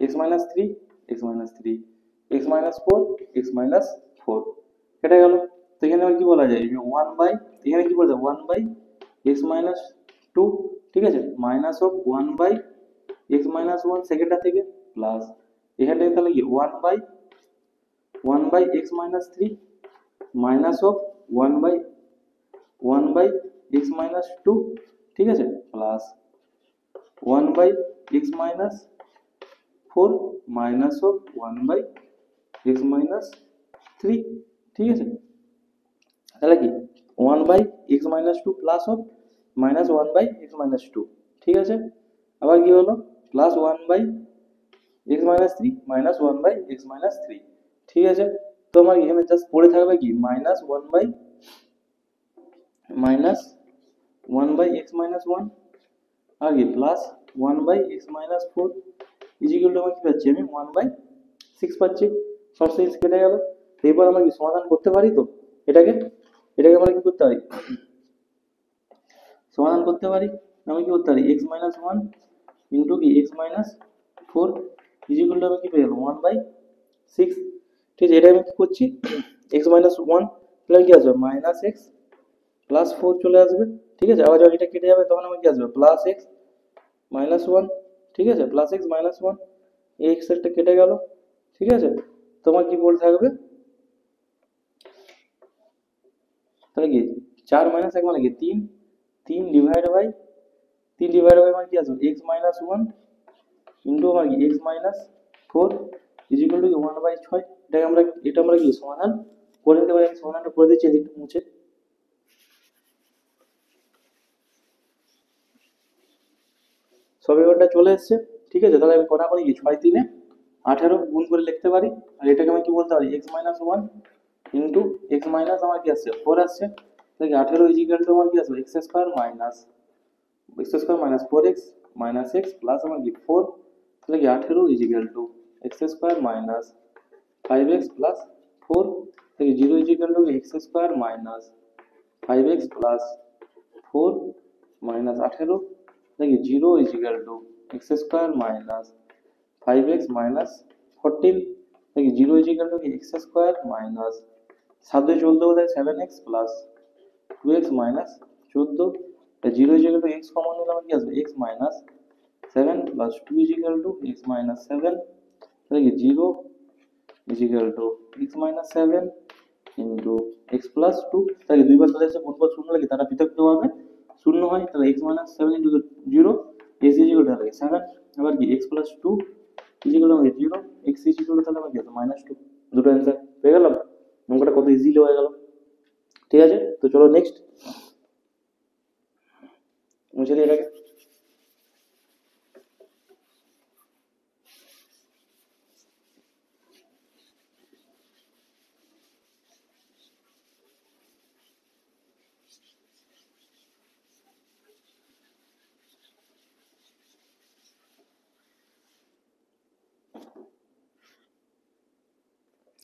x minus three x minus three x minus four x minus four কেটে গেল। তো এখানে আবার কি বলা যায় ওয়ান বাই এখানে কি বলা যায় one by x minus two. ঠিক আছে minus of one by x minus one সেকেন্ডটা থেকে প্লাস এখান থেকে তাহলে কি one by x minus three minus of one by x minus two. ঠিক আছে plus one by x minus four minus of one by x minus three. ঠিক আছে তাহলে কি one by x minus two plus of minus one by x minus two. ঠিক আছে আবার কি হলো plus one by x minus three minus one by x minus three. ঠিক আছে তো আমার এখানে জাস্ট পড়ে থাকবে কি minus one by x minus one আর কি plus one by x minus four equal to আমার কি পাচ্ছি আমি ওয়ান বাই সিক্স পাচ্ছি। সব সিক্স কেটে গেল। এরপর আমরা কি সমাধান করতে পারি তো এটাকে আমরা কি করতে পারি সমাধান করতে পারি। আমি কি করতে পারি এক্স মাইনাস ওয়ান ইন্টু কি x minus four equal to আমি কি পেয়ে গেলাম ওয়ান বাই সিক্স। ঠিক আছে এটা আমি কি করছি এক্স মাইনাস ওয়ান তাহলে কি আসবে মাইনাস এক্স প্লাস ফোর চলে আসবে। ঠিক আছে আবার যখন এটা কেটে যাবে তখন আমার কি আসবে প্লাস এক্স মাইনাস ওয়ান। ঠিক আছে প্লাস এক্স মাইনাস ওয়ান এই এক্স একটা কেটে গেল। ঠিক আছে তোমার কি বলে থাকবে তাহলে কি চার মাইনাস এক মানে কি তিন তিন ডিভাইড বাই মানে কি আসবে এক্স মাইনাস ওয়ান ইন্টু আমার কি x minus four equal to 1/6। এটা আমরা কি সমাধান করে নিতে পারি। সমাধানটা করে দিচ্ছি এদিকটা মুছে। সবইটা চলে এসছে, ঠিক আছে। তাহলে আমি কটা করি কি 6 3 18 গুণ করে লিখতে পারি। আর এটাকে আমি কি বলতে পারি x minus 1 into x minus আমার কি আসছে 4 আসছে। তাহলে 18 ইজিক্যাল টু আমার কি আসবে x square minus 4x minus x plus আমার কি 4। তাহলে কি 18 equal to x square minus 5x plus 4। তাহলে 0 equal to x square minus 5x plus 4 minus 18। তাহলে 0 equal to x square minus 5x minus 14। তাহলে 0 equal to x square minus 7 দিয়ে 14 হলে 7x plus 2x minus 14। 0 equal to x common নিলে আমার কি আসবে x minus 7 plus 2 equal to x minus 7। তাহলে কি 0 equal to x minus 7 into x plus 2। তাহলে দুইবার তাদের সাথে কোন পদ শূন্য লাগে তারা পৃথকভাবে শূন্য হয়। তাহলে x minus 7 into 0 s equal to 7। আবার কি x plus 2 equal to 0 x equal to তাহলে আমার কি আছে মাইনাস 2। দুটো অ্যান্সার পেয়ে গেলাম। অঙ্কটা কত ইজিলি হয়ে গেল। ঠিক আছে, তো চলো নেক্সট মুছে দিই এটাকে।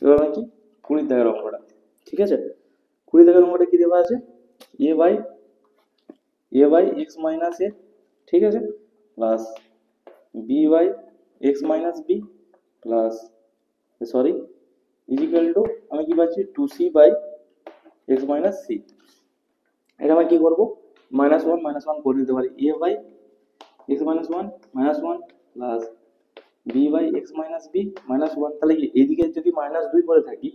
এবার কি 20 দাগের অঙ্কটা, ঠিক আছে। 20 দাগের অঙ্কটা কি দেওয়া আছে a by x minus a, ঠিক আছে, plus B by x minus b plus sorry equal to আমি কি পাচ্ছি 2c by x minus C. এটা আমি কি করবো -1 করে নিতে পারি। a by x minus 1 -1 plus B by x minus b -1। তাহলে কি এদিকে যদি -2 করে থাকি,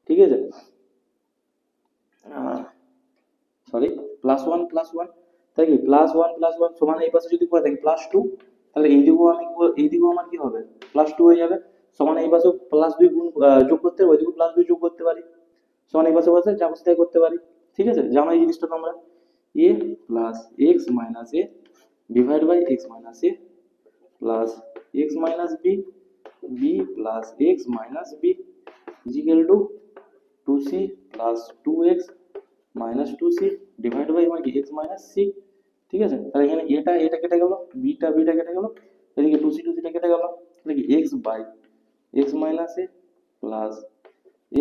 ঠিক আছে, সরি +1 +1। তাই কি +1 সমান এই পাশে যদি করে থাকি +2, তাহলে এইদিকেও আমার কি হবে +2 হয়ে যাবে। সমান এই পাশে +2 গুণ যোগ করতে পারি, ওইদিকে +2 যোগ করতে পারি। সমান এই পাশে যা বসে তাই করতে পারি, ঠিক আছে। জানো এই জিনিসটা তোমরা a plus x minus a divide by x minus a plus x minus b b plus x minus B equal to 2c plus 2x minus 2c divide by আমার কি x মাইনাস c, ঠিক আছে। তাহলে এখানে এটা কেটে গেল, বিটা কেটে গেল, এদিকে 2c টা কেটে গেল। তাহলে কি x by x minus a plus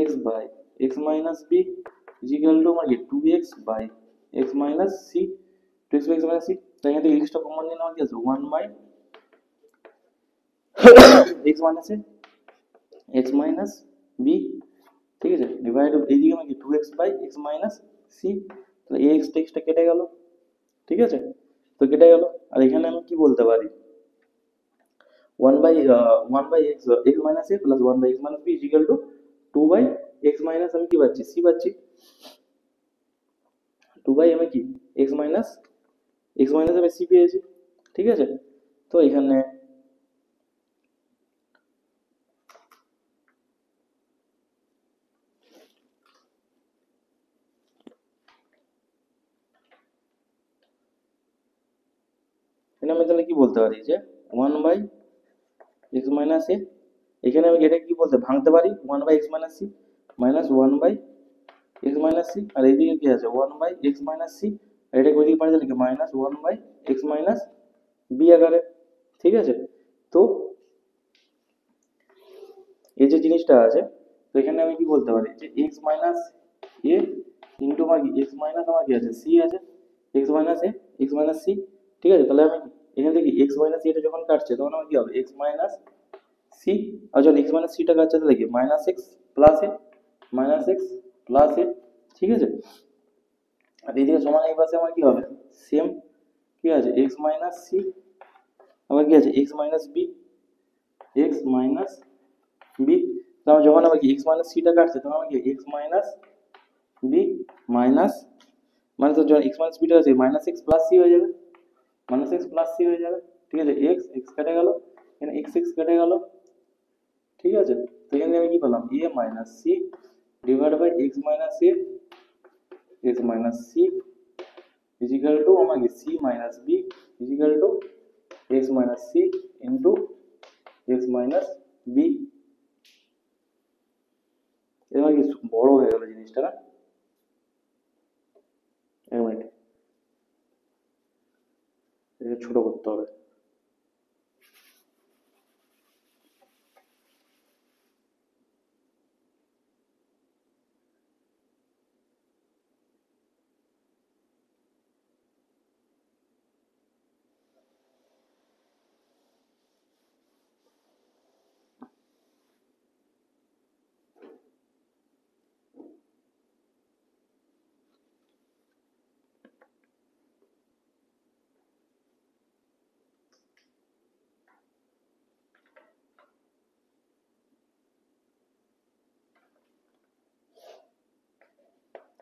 x by x minus b equal to আমার কি 2x by x minus c 2x by x minus c। তাই এখান থেকে x টা কমন নিলে আমার কি আছে 1 by x minus a x minus b, ঠিক আছে, ডিভাইড এইদিকে আমি কি 2x by x minus c। তাহলে ax টেক্সটটা কেটে গেল, ঠিক আছে, তো কেটে গেল। আর এখানে আমি কি বলতে পারি 1 by x minus a plus 1 by x minus b equal to 2 by x minus আমি কি পাচ্ছি c পাচ্ছি। 2 বাই আমি কি x মাইনাস আমি c পেয়েছি, ঠিক আছে। তো এখানে আমি তাহলে কি বলতে পারি যে 1 বাই x মাইনাস a, এখানে আমি এটা কি বলতে ভাঙতে পারি 1 by x minus c minus 1 by x minus c। আর এইদিকে কি আছে 1 বাই x মাইনাস c, এটাকে ওইদিকে পাঠিয়ে দিলে minus 1 by x minus b আকারে, ঠিক আছে। তো এই যে জিনিসটা আছে, তো এখানে আমি কি বলতে পারি যে x মাইনাস a ইনটু আমার কি x মাইনাস আমার কি আছে c আছে x minus a x minus c, ঠিক আছে। তাহলে আমি এখান থেকে x মাইনাস এটা যখন কাটছে তখন আমার কি হবে x মাইনাস c, আর যখন x মাইনাস c টা কাটছে তাহলে কি minus x plus a minus x plus a, ঠিক আছে। আর এদিকে সমান এই পাশে আমার কি হবে সেম কি আছে x মাইনাস c আবার কি আছে x minus b x minus b। তাহলে যখন আবার কি x মাইনাস c টা কাটছে তখন আমার কি x মাইনাস b মাইনাস মানে তো যখন x মাইনাস b টা আছে মাইনাস x প্লাস c হয়ে যাবে, মাইনাস x প্লাস c হয়ে যাবে, ঠিক আছে। x কেটে গেল, এখানে এক্স এক্স কেটে গেল, ঠিক আছে। তো এখানে আমি কি পেলাম, A minus C divide by x minus A x minus C equal to আমার কি C minus B equal to x minus C into x minus B. এবার কি বড় হয়ে গেল জিনিসটা না, এক মিনিট এটাকে ছোট করতে হবে।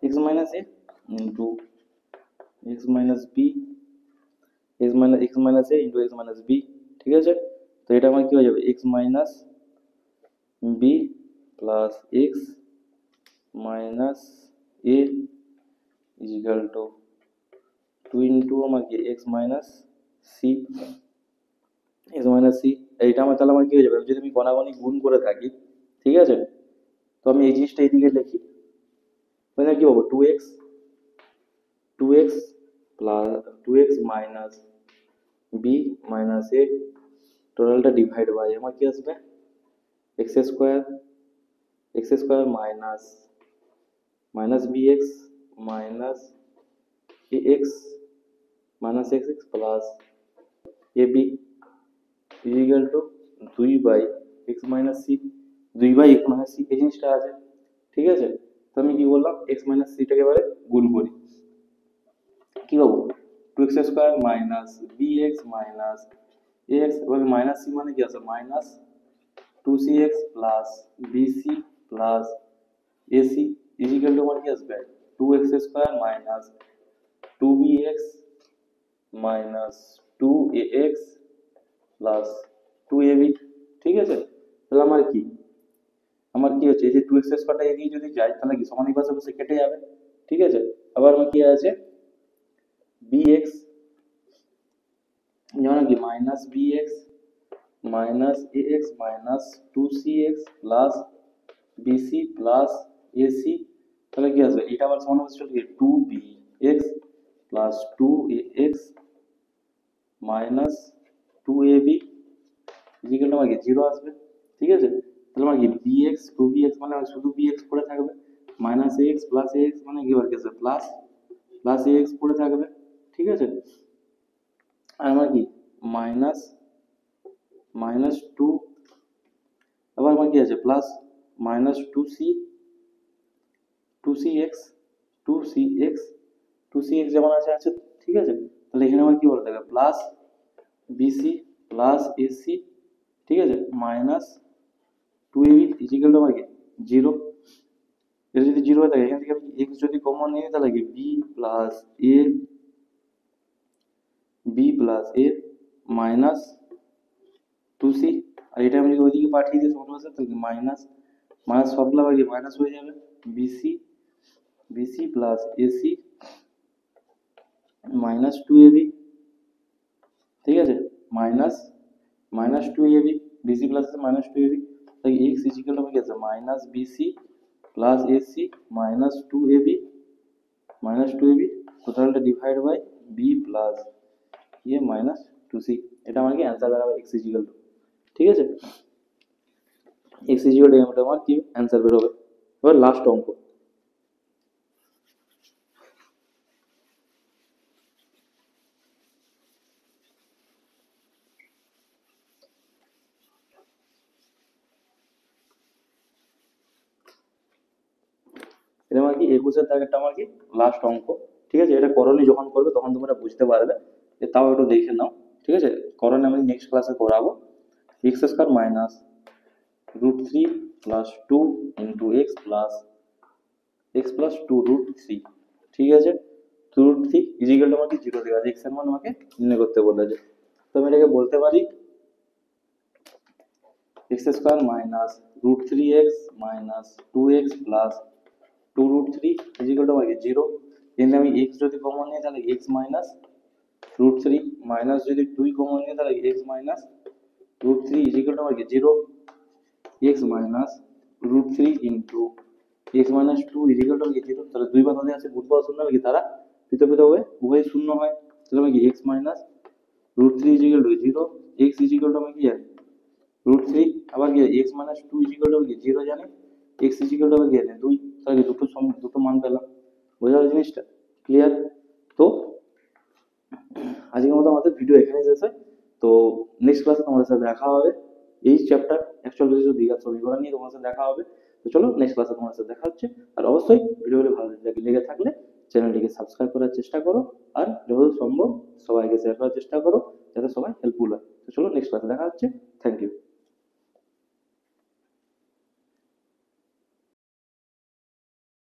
X minus a into x minus b x minus a into x minus b, ঠিক আছে। তো এটা আমার কি হয়ে যাবে, x minus b plus x minus a equal to 2 into আমার কি x minus c x minus c. এইটা আমার তাহলে আমার কি হয়ে যাবে, যদি আমি গণাগণি গুণ করে থাকি, ঠিক আছে, তো আমি এই জিনিসটা এইদিকে লিখি, তাহলে কি পাবো, two x plus two x minus b minus a টোটালটা ডিভাইড বাই আমার কি আসবে x square minus minus b x minus A x minus x x plus a b equal to 2 by x minus c 2 by x minus c এই জিনিসটা আছে, ঠিক আছে। তো আমি কি বললাম, এক্স মাইনাস সিটাকে এবারে গুণ করি, কি পাবো, two x square minus b x minus এ এক্স, এবার মাইনাস সি মানে কি আছে, minus two c x plus bc plus ac equal to আমার কি আসবে, two x square minus two b x minus two a x plus two a B, ঠিক আছে। তাহলে আমার কি হচ্ছে, এই যে টু এক্স স্কোয়ারটা এগিয়ে যদি যায় তাহলে কি সমান পাশে বসে কেটে যাবে, ঠিক আছে। আবার আমার কি আছে, বি এক্স যেমন কি মাইনাস বি এক্স মাইনাস এ x minus two c x plus bc plus ac, তাহলে কি আসবে, এটা আবার সমান হচ্ছে কি two b x plus two a x minus two a b equal to আমার কি জিরো আসবে, ঠিক আছে। তাহলে আমার কি b x to b x মানে শুধু বি এক্স পড়ে থাকবে, minus A x plus a x মানে কি আর কি প্লাস প্লাস এ এক্স পড়ে থাকবে, ঠিক আছে। আর আমার কি মাইনাস মাইনাস টু, আবার আমার কি আছে plus minus two c x two c x যেমন আছে আছে, ঠিক আছে। তাহলে এখানে আমার কি বলা থাকে, প্লাস বিসি প্লাস এসি, ঠিক আছে, minus two a b equal to আমার কি জিরো। এটা যদি জিরো হয়ে থাকে, এখান থেকে আমি এক্স যদি কমন নিই তাহলে কি B plus a minus two C, আর এটা আমি যদি ওইদিকে পাঠিয়ে দিই সমান আছে তাহলে মাইনাস মাইনাস সবগুলো আবার কি মাইনাস হয়ে যাবে, bc plus ac minus two ab, ঠিক আছে, minus minus two ab bc plus minus two ab, তাই এক্স ইজিক্যাল টু কি আছে minus bc plus ac minus two ab টোটালটা divide by B plus a minus two c, এটা আমার কি অ্যান্সার বেরোবে এক্স ইজিক্যাল টু, ঠিক আছে। এক্স ইজিক্যাল টু এটা আমার কি অ্যান্সার বেরোবে। এবার লাস্ট অঙ্ক, এটা আমার কি 21-এর দাগেরটা আমার কি লাস্ট অঙ্ক, ঠিক আছে। এটা করণী যখন করবে তখন তোমরা বুঝতে পারবে, তাও একটু দেখে নাও, ঠিক আছে। করণী আমি নেক্সট ক্লাসে করাবো, x square minus root three plus two into x plus two root three, ঠিক আছে। Two root three equal to আমাকে জিরো দেওয়া আছে, এক্স এর মান আমাকে নির্ণয় করতে বলেছে। তো আমি এটাকে বলতে পারি x square minus root three x minus two x plus two root three equal to আমার কি জিরো। এখানে আমি এক্স যদি কমন নিই তাহলে x minus root three minus যদি টুই কমন নিই তাহলে x minus root three equal to আমার কি zero. X minus root three into x minus two equal to zero. তাহলে দুই বাদ আছে গুণফল শূন্য হবে কি তারা পৃথক পৃথক হয়ে উভয় শূন্য হয়। তাহলে আমি কি x minus root three equal to zero, x equal to আমি কি জানি রুট থ্রি, আবার কি x minus two equal to কি জিরো জানি, এক্স ইজিক্যাল টু কি জানি দুই। তাহলে দুটো মান পেলাম। বোঝা গেল জিনিসটা? ক্লিয়ার? তো আজকের মতো আমাদের ভিডিও এখানে শেষ হয়। তো নেক্সট ক্লাসে তোমাদের সাথে দেখা হবে এই চ্যাপ্টার অ্যাকচুয়াল বেসিস দ্বিঘাত সমীকরণ নিয়ে তোমাদের সাথে দেখা হবে। তো চলো নেক্সট ক্লাসে তোমাদের সাথে দেখা হচ্ছে। আর অবশ্যই ভিডিওগুলো ভালো লেগে থাকলে চ্যানেলটিকে সাবস্ক্রাইব করার চেষ্টা করো, আর যতদূর সম্ভব সবাইকে শেয়ার করার চেষ্টা করো যাতে সবাই হেল্পফুল হয়। তো চলো নেক্সট ক্লাসে দেখা হচ্ছে। Thank you.